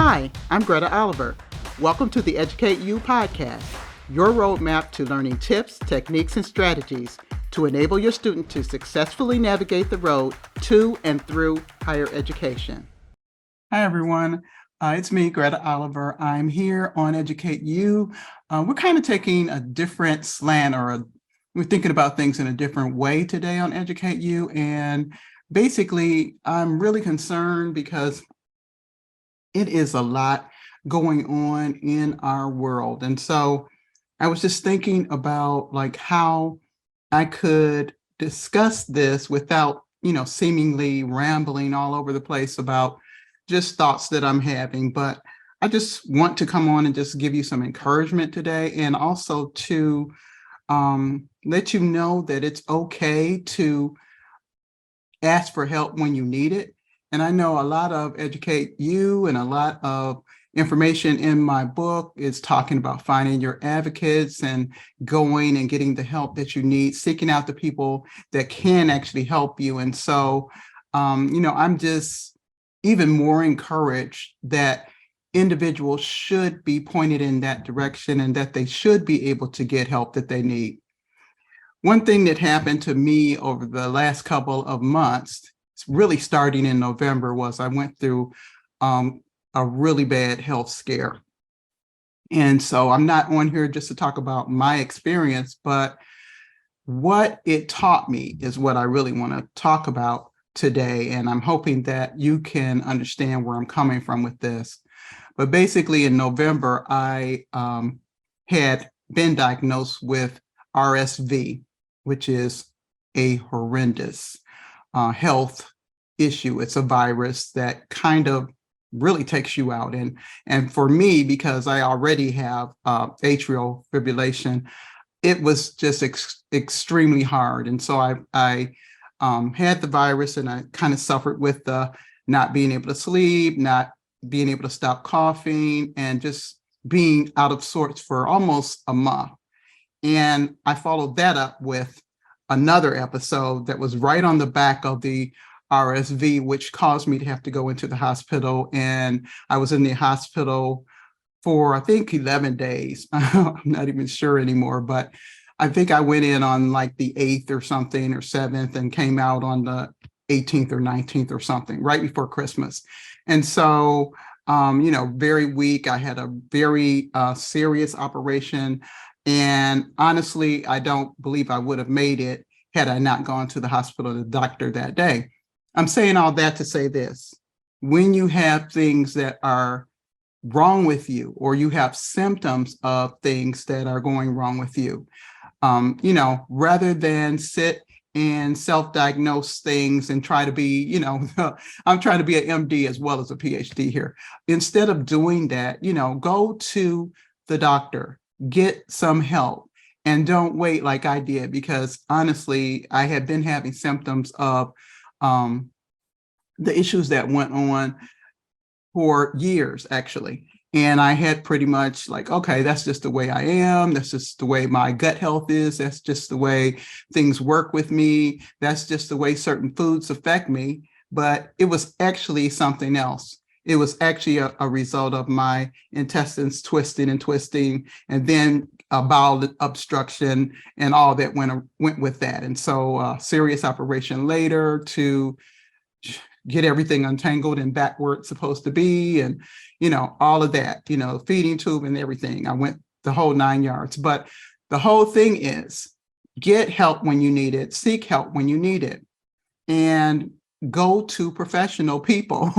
Hi, I'm Greta Oliver. Welcome to the EducateU podcast, your roadmap to learning tips, techniques, and strategies to enable your student to successfully navigate the road to and through higher education. Hi, everyone. It's me, Greta Oliver. I'm here on EducateU. We're kind of taking a different slant, we're thinking about things in a different way today on EducateU. And basically, I'm really concerned because it is a lot going on in our world. And so I was just thinking about how I could discuss this without, seemingly rambling all over the place about just thoughts that I'm having. But I just want to come on and just give you some encouragement today, and also to let you know that it's okay to ask for help when you need it. And I know a lot of EducateU and a lot of information in my book is talking about finding your advocates and going and getting the help that you need, seeking out the people that can actually help you. And so, I'm just even more encouraged that individuals should be pointed in that direction and that they should be able to get help that they need. One thing that happened to me over the last couple of months, really starting in November, was I went through a really bad health scare. And so I'm not on here just to talk about my experience, but what it taught me is what I really want to talk about today. And I'm hoping that you can understand where I'm coming from with this. But basically in November, I had been diagnosed with RSV, which is a horrendous health issue. It's a virus that kind of really takes you out. And for me, because I already have atrial fibrillation, it was just extremely hard. And so I had the virus, and I kind of suffered with the not being able to sleep, not being able to stop coughing, and just being out of sorts for almost a month. And I followed that up with another episode that was right on the back of the RSV, which caused me to have to go into the hospital. And I was in the hospital for, I think, 11 days. I'm not even sure anymore, but I think I went in on like the 8th or something, or 7th, and came out on the 18th or 19th or something, right before Christmas. And so, very weak. I had a very serious operation. And honestly, I don't believe I would have made it had I not gone to the hospital to the doctor that day. I'm saying all that to say this: when you have things that are wrong with you, or you have symptoms of things that are going wrong with you, rather than sit and self-diagnose things and try to be, I'm trying to be an MD as well as a PhD here. Instead of doing that, go to the doctor, get some help, and don't wait like I did, because honestly, I had been having symptoms of the issues that went on for years, actually. And I had pretty much okay, that's just the way I am. That's just the way my gut health is. That's just the way things work with me. That's just the way certain foods affect me. But it was actually something else. It was actually a result of my intestines twisting, and then a bowel obstruction and all that went with that. And so serious operation later to get everything untangled and back where it's supposed to be, and all of that, feeding tube and everything. I went the whole 9 yards. But the whole thing is, get help when you need it, seek help when you need it, and go to professional people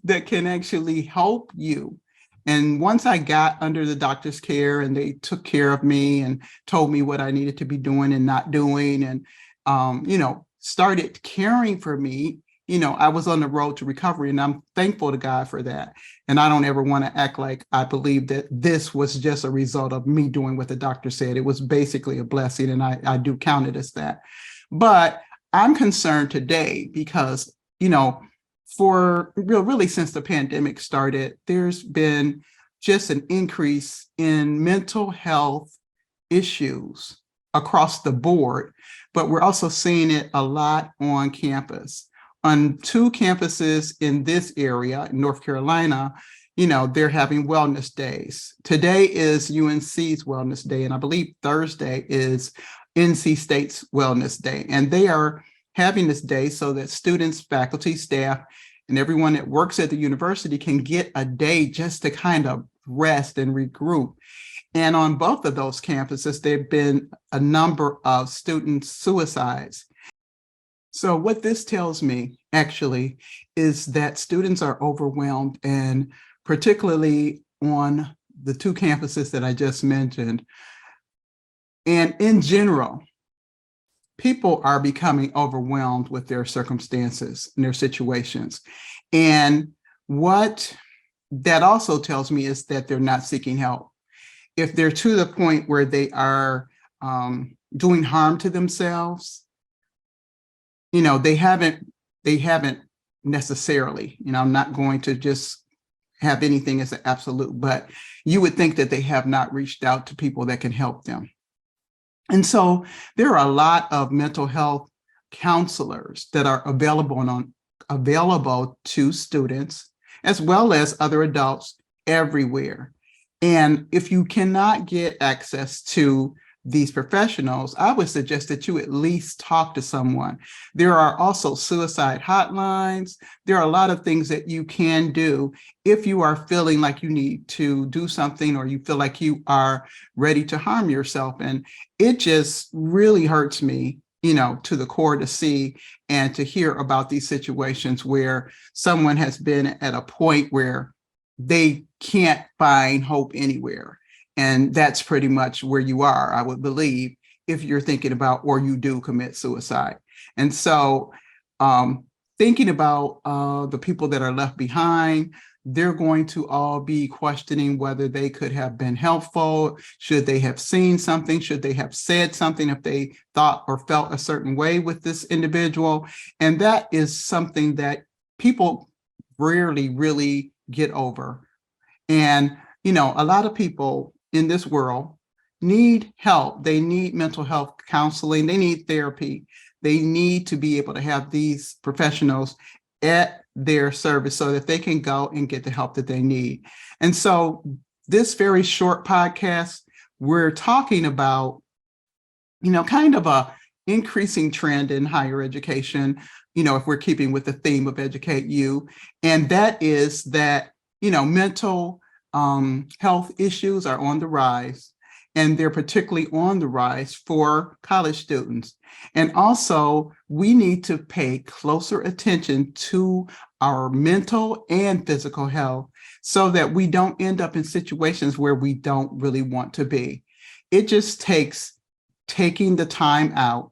that can actually help you. And once I got under the doctor's care, and they took care of me and told me what I needed to be doing and not doing, and started caring for me, I was on the road to recovery, and I'm thankful to God for that. And I don't ever want to act like I believe that this was just a result of me doing what the doctor said. It was basically a blessing, and I do count it as that. But I'm concerned today because, for really since the pandemic started, there's been just an increase in mental health issues across the board, but we're also seeing it a lot on campus. On 2 campuses in this area, in North Carolina, they're having wellness days. Today is UNC's Wellness Day, and I believe Thursday is NC State's Wellness Day. And they are having this day so that students, faculty, staff, and everyone that works at the university can get a day just to kind of rest and regroup. And on both of those campuses, there have been a number of student suicides. So what this tells me actually is that students are overwhelmed, and particularly on the two campuses that I just mentioned. And in general, people are becoming overwhelmed with their circumstances and their situations. And what that also tells me is that they're not seeking help. If they're to the point where they are doing harm to themselves, they haven't necessarily, I'm not going to just have anything as an absolute, but you would think that they have not reached out to people that can help them. And so there are a lot of mental health counselors that are available to students as well as other adults everywhere. And if you cannot get access to these professionals, I would suggest that you at least talk to someone. There are also suicide hotlines. There are a lot of things that you can do if you are feeling like you need to do something, or you feel like you are ready to harm yourself. And it just really hurts me, to the core to see and to hear about these situations where someone has been at a point where they can't find hope anywhere. And that's pretty much where you are, I would believe, if you're thinking about, or you do commit suicide. And so thinking about the people that are left behind, they're going to all be questioning whether they could have been helpful. Should they have seen something? Should they have said something if they thought or felt a certain way with this individual? And that is something that people rarely really get over. And, a lot of people in this world need help. They need mental health counseling. They need therapy. They need to be able to have these professionals at their service so that they can go and get the help that they need. And so this very short podcast, we're talking about, kind of a increasing trend in higher education, if we're keeping with the theme of EducateU, and that is that, mental health issues are on the rise, and they're particularly on the rise for college students. And also, we need to pay closer attention to our mental and physical health so that we don't end up in situations where we don't really want to be. It just takes taking the time out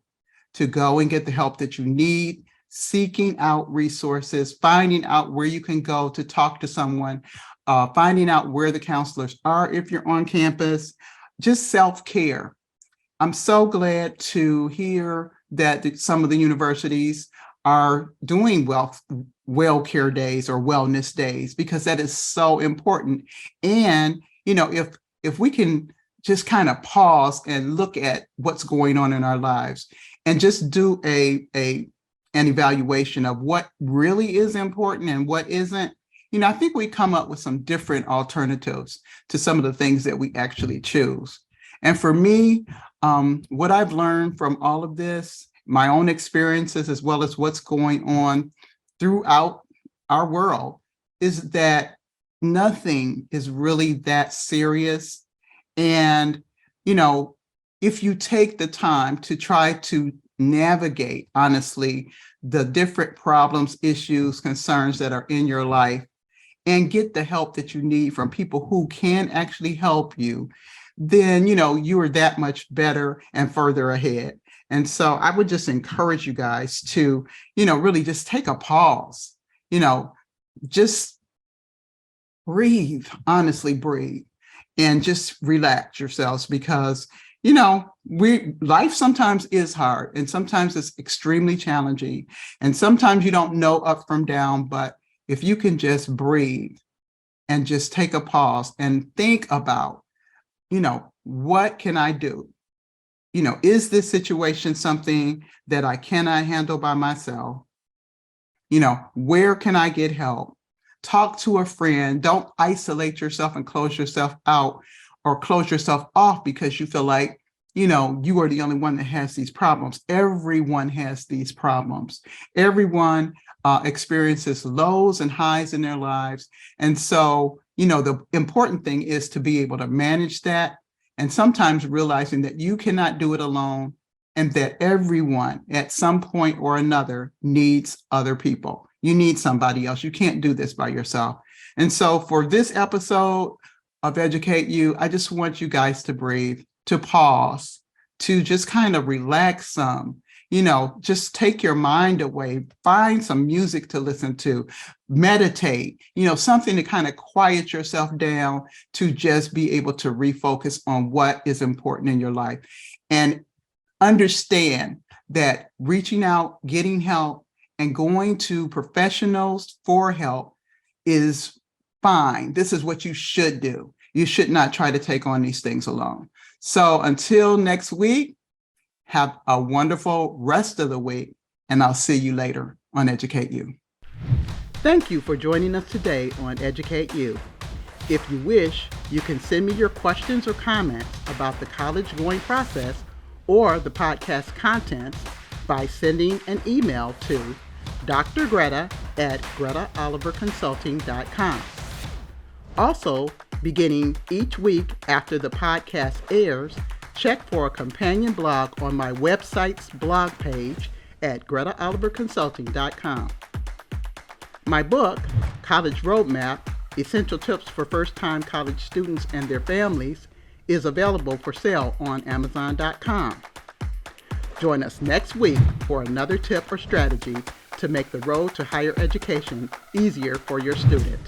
to go and get the help that you need, seeking out resources, finding out where you can go to talk to someone, finding out where the counselors are if you're on campus, just self-care. I'm so glad to hear that some of the universities are doing well care days or wellness days, because that is so important. And, if we can just kind of pause and look at what's going on in our lives and just do an evaluation of what really is important and what isn't, I think we come up with some different alternatives to some of the things that we actually choose. And for me, what I've learned from all of this, my own experiences, as well as what's going on throughout our world, is that nothing is really that serious. And, if you take the time to try to navigate, honestly, the different problems, issues, concerns that are in your life, and get the help that you need from people who can actually help you, then, you are that much better and further ahead. And so I would just encourage you guys to, really just take a pause, just breathe, honestly breathe, and just relax yourselves, because, life sometimes is hard, and sometimes it's extremely challenging, and sometimes you don't know up from down. But if you can just breathe and just take a pause and think about, what can I do? Is this situation something that I cannot handle by myself? Where can I get help? talk to a friend. Don't isolate yourself and close yourself out or close yourself off because you feel like, you are the only one that has these problems. Everyone has these problems. Everyone experiences lows and highs in their lives. And so, the important thing is to be able to manage that, and sometimes realizing that you cannot do it alone and that everyone at some point or another needs other people. You need somebody else. You can't do this by yourself. And so for this episode of Educate You, I just want you guys to breathe, to pause, to just kind of relax some, just take your mind away, find some music to listen to, meditate, something to kind of quiet yourself down, to just be able to refocus on what is important in your life. And understand that reaching out, getting help, and going to professionals for help is fine. This is what you should do. You should not try to take on these things alone. So until next week, have a wonderful rest of the week, and I'll see you later on Educate You. Thank you for joining us today on Educate You. If you wish, you can send me your questions or comments about the college going process or the podcast contents by sending an email to Dr. Greta at gretaoliverconsulting.com. Also, beginning each week after the podcast airs, check for a companion blog on my website's blog page at gretaoliverconsulting.com. My book, College Roadmap, Essential Tips for First-Time College Students and Their Families, is available for sale on Amazon.com. Join us next week for another tip or strategy to make the road to higher education easier for your student.